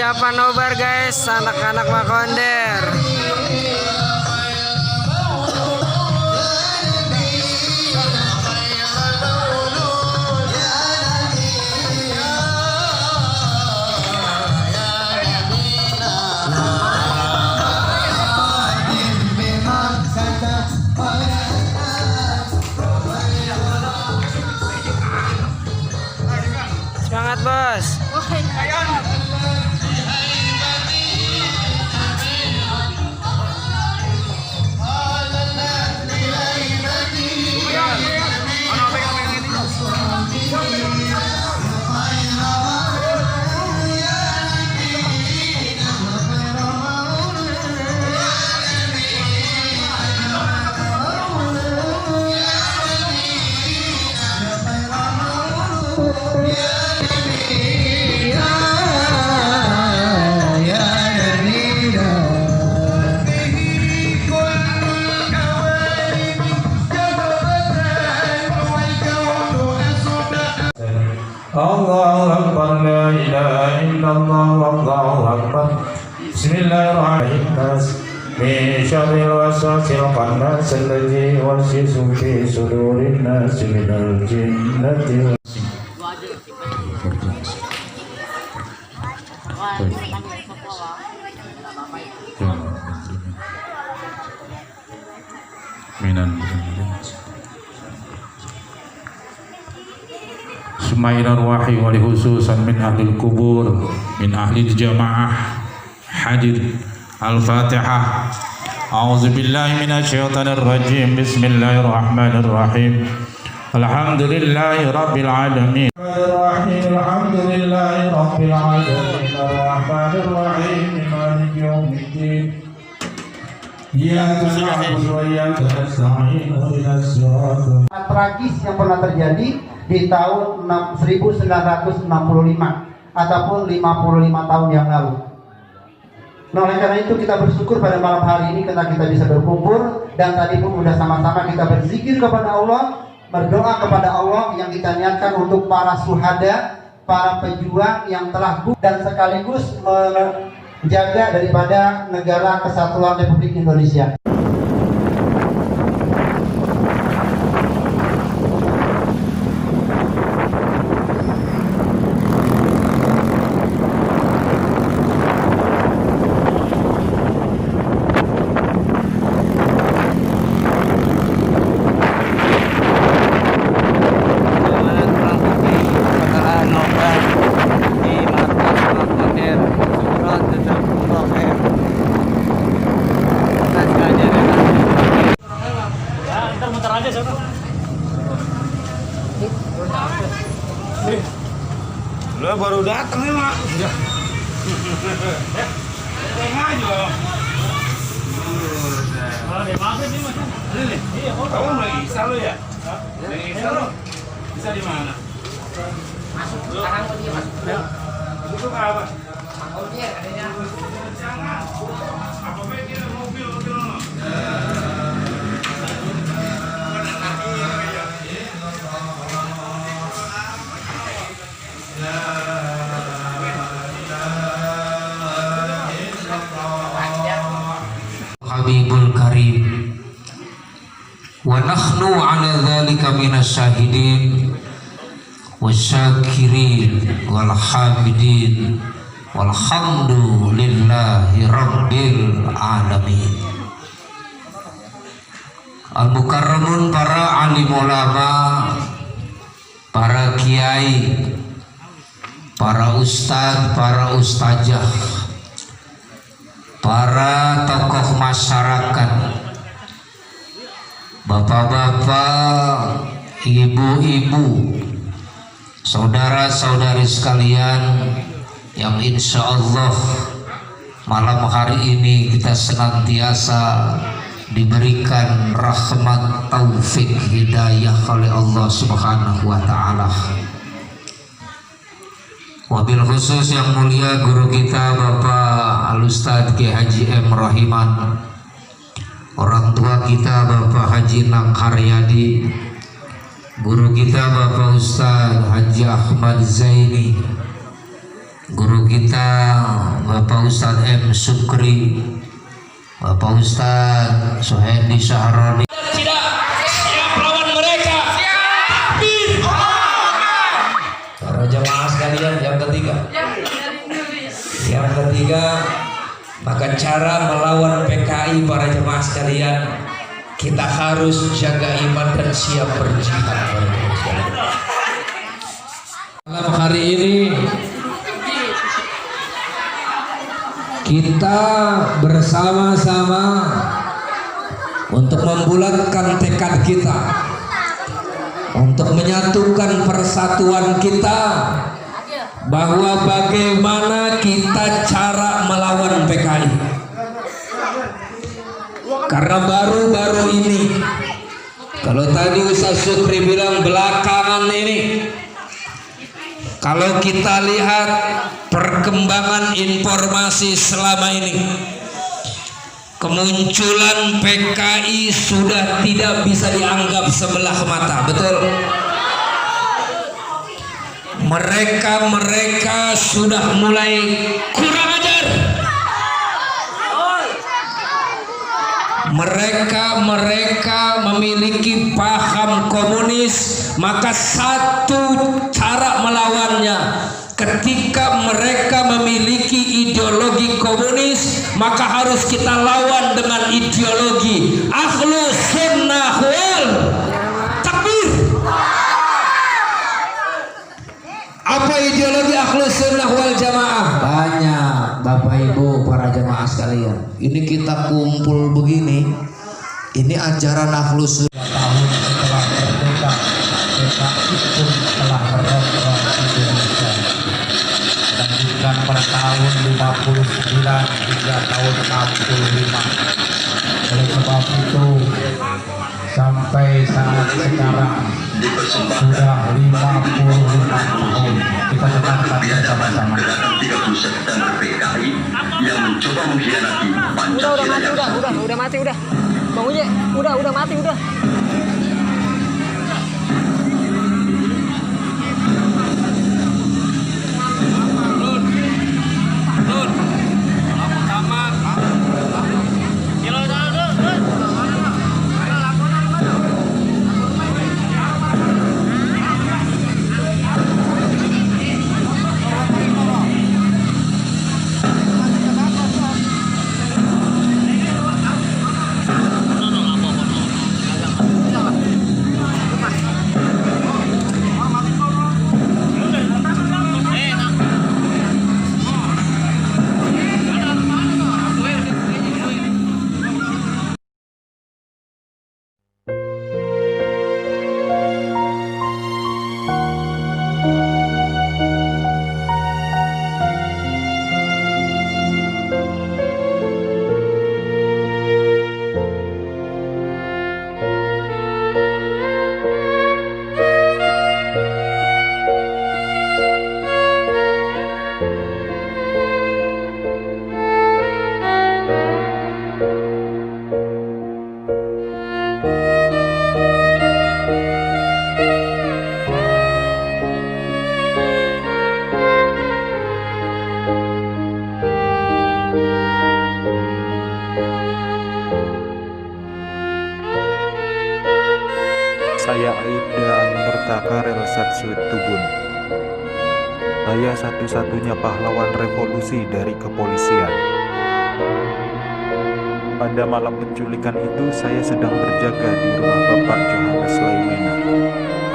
persiapan nobar guys, anak-anak Makonder. Semangat bos. Allahu Akbar, la ilaha illallah, Allahu Akbar. Bismillahirrahmanirrahim. Min syarril waswasil khannas alladzi yuwaswisu fi sudurin nas minal jinnati Sumainar wahi wali khususan min ahlil kubur min ahlil jamaah hadir. Al-Fatihah. A'udzubillahi minasyaitonir rajim. Bismillahirrahmanirrahim. Alhamdulillahi rabbil alamin. Alhamdulillahi rabbil alamin. Arrahmanir rahim. Maliki yaumiddin. Iyyaka na'budu wa iyyaka nasta'in. Ihdinas siratal tragis yang pernah terjadi di tahun 1965 ataupun 55 tahun yang lalu. Nah, oleh karena itu kita bersyukur pada malam hari ini karena kita bisa berkumpul dan tadi pun sudah sama-sama kita berzikir kepada Allah, berdoa kepada Allah yang kita niatkan untuk para syuhada, para pejuang yang telah dan sekaligus menjaga daripada negara kesatuan Republik Indonesia. Lo baru datang nih mak. Kamu lagi Isa lo ya? Lagi Isa lo? Bisa di mana? Masuk sekarang dia masuk. Masuk apa? Oh dia adanya. Jangan. Apa pikir mobil lo? Habibul Karim wa nahnu ala dhalika minas syahidin wasyakirin wal hamidin walhamdulillahi rabbil alamin. Al-mukarramun, para alim ulama, para kiai, para ustadz, para ustazah, para tokoh masyarakat, bapak-bapak, ibu-ibu, saudara-saudari sekalian yang insya Allah malam hari ini kita senantiasa diberikan rahmat, taufik, hidayah oleh Allah Subhanahu wa ta'ala. Wabil khusus yang mulia guru kita Bapak Al-Ustadz Kiai Haji M. Rahiman, orang tua kita Bapak Haji Nang Haryadi, guru kita Bapak Ustadz Haji Ahmad Zaini, guru kita Bapak Ustadz M. Sukri, Bapak Ustadz Suhendi Sahroni. Tidak siap lawan mereka. Takbir. Para jemaah sekalian, yang ketiga, maka cara melawan PKI para jemaah sekalian, kita harus jaga iman dan siap berjihad. Malam hari ini kita bersama-sama untuk membulatkan tekad kita, untuk menyatukan persatuan kita, bahwa bagaimana kita cara melawan PKI. Karena baru-baru ini, kalau tadi Ustaz Sukri bilang belakangan ini, kalau kita lihat perkembangan informasi selama ini, kemunculan PKI sudah tidak bisa dianggap sebelah mata, betul? Mereka sudah mulai kurang ajar. Mereka memiliki paham komunis, maka satu cara melawannya, ketika mereka memiliki ideologi komunis, maka harus kita lawan dengan ideologi Ahlus Sunnah wal Takbir. Apa ideologi Ahlus Sunnah wal Jamaah? Banyak, Bapak Ibu para jemaah sekalian. Ini kita kumpul begini, ini ajaran Ahlus Sunnah. Tahun setelah merdeka, PKI pun telah merongrong Indonesia. Lanjutkan pada tahun 59 hingga tahun 65. Oleh sebab itu, sampai saat sekarang sudah 55 tahun kita tetapkan bersama-sama. 30 September PKI yang mencoba mengkhianati Pancasila yang Udah mati udah. Bang Uje, udah mati udah. Saya Aibda Anurtaka Relsat Sulit Tubun. Saya satu-satunya pahlawan revolusi dari kepolisian. Pada malam penculikan itu saya sedang berjaga di rumah Bapak Johannes Laimena.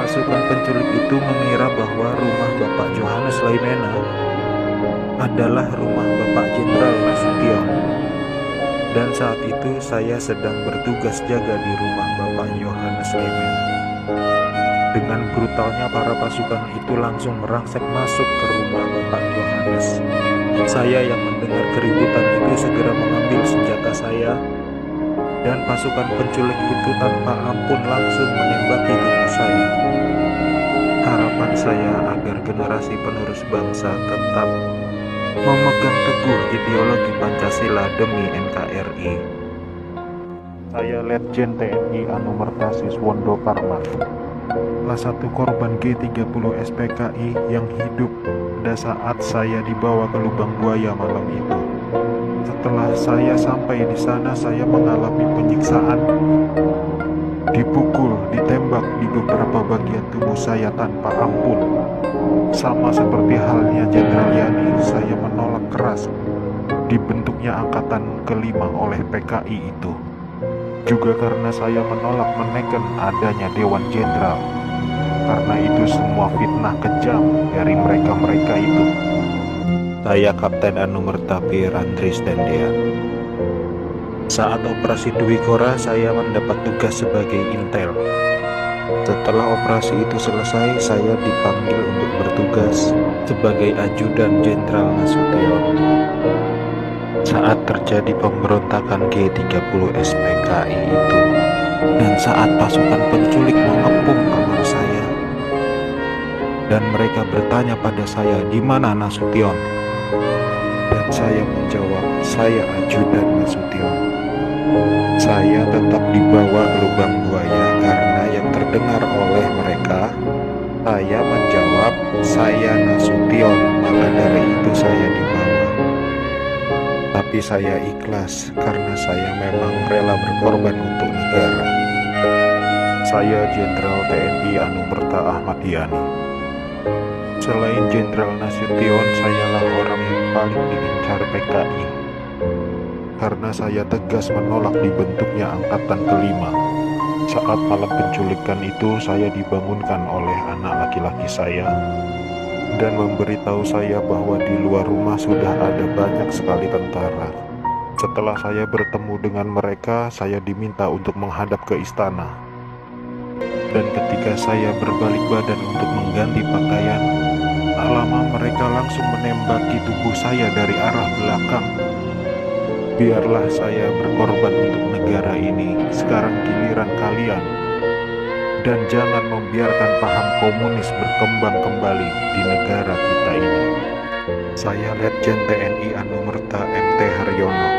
Pasukan penculik itu mengira bahwa rumah Bapak Johannes Laimena adalah rumah Bapak Jenderal Nasution. Dan saat itu saya sedang bertugas jaga di rumah Bapak Johannes Laimena. Dengan brutalnya para pasukan itu langsung merangsek masuk ke rumah Bapak Johannes. Saya yang mendengar keributan itu segera mengambil senjata saya, dan pasukan penculik itu tanpa ampun langsung menembaki tubuh saya. Harapan saya agar generasi penerus bangsa tetap memegang teguh ideologi Pancasila demi NKRI. Saya Letjen TNI Anumerta Siswondo Parman. salah satu korban G30 SPKI yang hidup pada saat saya dibawa ke lubang buaya malam itu. Setelah saya sampai di sana, saya mengalami penyiksaan, dipukul, ditembak di beberapa bagian tubuh saya tanpa ampun. Sama seperti halnya Jenderal Yani, saya menolak keras dibentuknya angkatan kelima oleh PKI itu. Juga karena saya menolak menekan adanya Dewan Jenderal. Karena itu semua fitnah kejam dari mereka-mereka itu. Saya Kapten Anumerta Pirandri Stendia. Saat operasi Dwi Kora, saya mendapat tugas sebagai intel. Setelah operasi itu selesai, saya dipanggil untuk bertugas sebagai ajudan Jenderal Nasution. Saat terjadi pemberontakan G30 SPKI itu, dan saat pasukan penculik mengepung kamar saya, dan mereka bertanya pada saya, di mana Nasution? Dan saya menjawab, saya ajudan Nasution. Saya tetap dibawa ke lubang buaya karena yang terdengar oleh mereka, saya menjawab, saya Nasution, maka dari itu saya dibawa. Tapi saya ikhlas karena saya memang rela berkorban untuk negara. Saya Jenderal TNI Anumerta Ahmad Yani. Selain Jenderal Nasution, sayalah orang yang paling diincar PKI. Karena saya tegas menolak dibentuknya angkatan kelima. Saat malam penculikan itu, saya dibangunkan oleh anak laki-laki saya dan memberitahu saya bahwa di luar rumah sudah ada banyak sekali tentara. Setelah saya bertemu dengan mereka, saya diminta untuk menghadap ke istana. Dan ketika saya berbalik badan untuk mengganti pakaian, tak lama mereka langsung menembaki tubuh saya dari arah belakang. Biarlah saya berkorban untuk negara ini, sekarang giliran kalian. Dan jangan membiarkan paham komunis berkembang kembali di negara kita ini. Saya Letjen TNI Anumerta MT Haryono.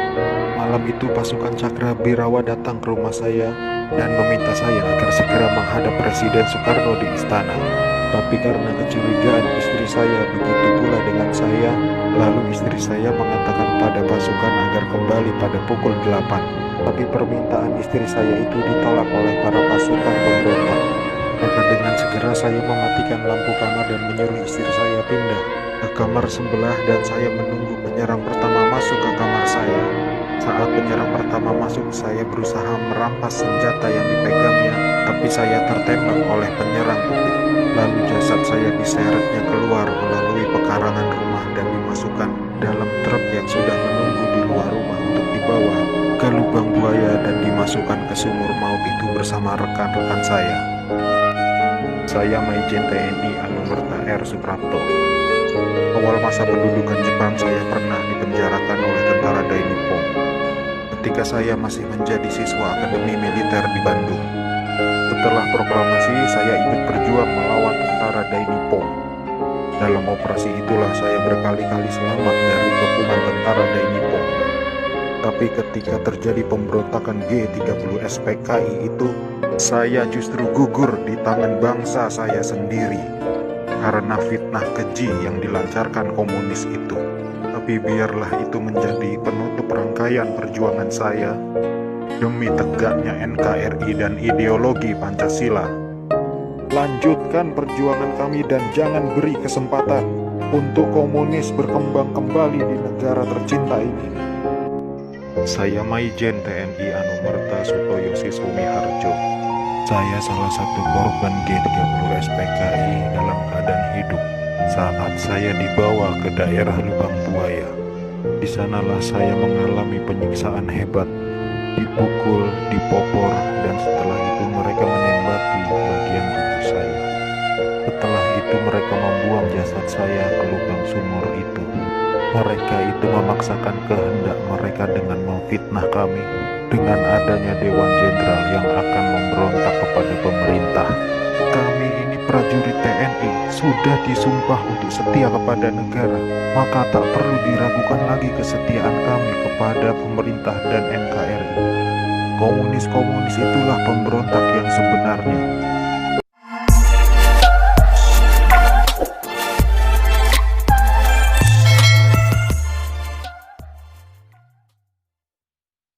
Malam itu pasukan Cakrabirawa datang ke rumah saya dan meminta saya agar segera menghadap Presiden Soekarno di istana. Tapi karena kecurigaan istri saya begitu pula dengan saya, lalu istri saya mengatakan pada pasukan agar kembali pada pukul 8. Tapi permintaan istri saya itu ditolak oleh para pasukan pemberontak. Maka dengan segera saya mematikan lampu kamar dan menyuruh istri saya pindah ke kamar sebelah, dan saya menunggu penyerang pertama masuk ke kamar saya. Saat penyerang pertama masuk, saya berusaha merampas senjata yang dipegangnya, tapi saya tertembak oleh penyerang itu. Lalu jasad saya diseretnya keluar melalui pekarangan rumah dan dimasukkan dalam truk yang sudah menunggu di luar rumah untuk dibawa ke lubang buaya dan dimasukkan ke sumur maut itu bersama rekan-rekan saya. Saya Maijen TNI Anumerta R. Suprapto. Awal masa pendudukan Jepang, saya pernah dipenjarakan oleh tentara Dai Nippon ketika saya masih menjadi siswa Akademi Militer di Bandung. Setelah proklamasi, saya ikut berjuang melawan tentara Dai Nippon. Dalam operasi itulah saya berkali-kali selamat dari kepungan tentara Dai Nippon. Tapi ketika terjadi pemberontakan G30 SPKI itu, saya justru gugur di tangan bangsa saya sendiri karena fitnah keji yang dilancarkan komunis itu. Tapi biarlah itu menjadi penutup rangkaian perjuangan saya demi tegaknya NKRI dan ideologi Pancasila. Lanjutkan perjuangan kami dan jangan beri kesempatan untuk komunis berkembang kembali di negara tercinta ini. Saya Maijen TNI Anumerta Sutoyo Sisumiharjo. Saya salah satu korban G30 SPKI dalam keadaan hidup saat saya dibawa ke daerah lubang buaya. Di sanalah saya mengalami penyiksaan hebat, dipukul, dipopor, dan setelah itu mereka menembaki bagian tubuh saya. Setelah itu mereka membuang jasad saya ke lubang sumur itu. Mereka itu memaksakan kehendak mereka dengan memfitnah kami dengan adanya Dewan Jenderal yang akan memberontak kepada pemerintah. Kami ini prajurit TNI sudah disumpah untuk setia kepada negara, maka tak perlu diragukan lagi kesetiaan kami kepada pemerintah dan NKRI. Komunis-komunis itulah pemberontak yang sebenarnya.